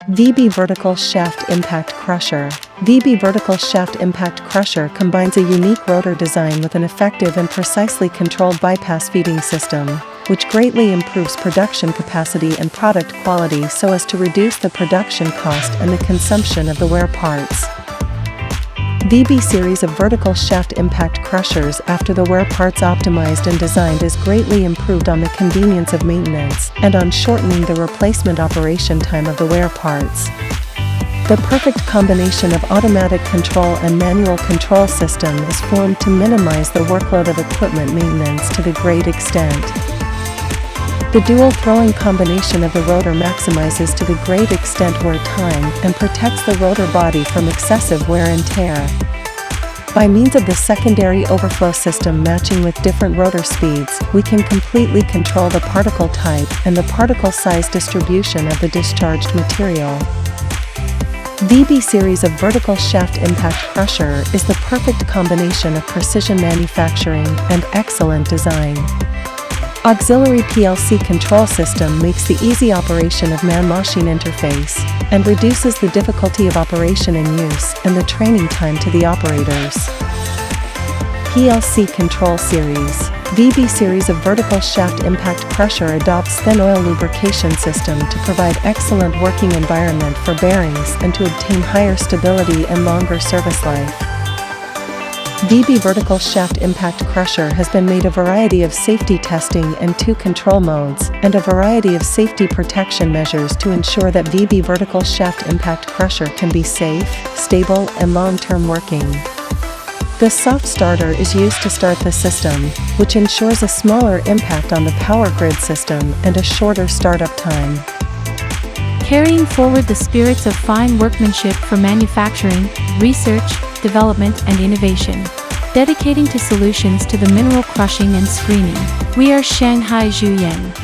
VB Vertical Shaft Impact Crusher. VB Vertical Shaft Impact Crusher combines a unique rotor design with an effective and precisely controlled bypass feeding system, which greatly improves production capacity and product quality so as to reduce the production cost and the consumption of the wear parts. VB series of vertical shaft impact crushers after the wear parts optimized and designed is greatly improved on the convenience of maintenance and on shortening the replacement operation time of the wear parts. The perfect combination of automatic control and manual control system is formed to minimize the workload of equipment maintenance to the great extent. The dual throwing combination of the rotor maximizes to the great extent wear time and protects the rotor body from excessive wear and tear. By means of the secondary overflow system matching with different rotor speeds, we can completely control the particle type and the particle size distribution of the discharged material. VB series of vertical shaft impact crusher is the perfect combination of precision manufacturing and excellent design. Auxiliary PLC control system makes the easy operation of man-machine interface and reduces the difficulty of operation and use and the training time to the operators. PLC Control Series. VB series of vertical shaft impact crusher adopts thin oil lubrication system to provide excellent working environment for bearings and to obtain higher stability and longer service life. VB Vertical Shaft Impact Crusher has been made a variety of safety testing and 2 control modes, and a variety of safety protection measures to ensure that VB Vertical Shaft Impact Crusher can be safe, stable, and long-term working. The soft starter is used to start the system, which ensures a smaller impact on the power grid system and a shorter startup time. Carrying forward the spirits of fine workmanship for manufacturing, research, development and innovation. Dedicating to solutions to the mineral crushing and screening. We are Shanghai Zhuyan.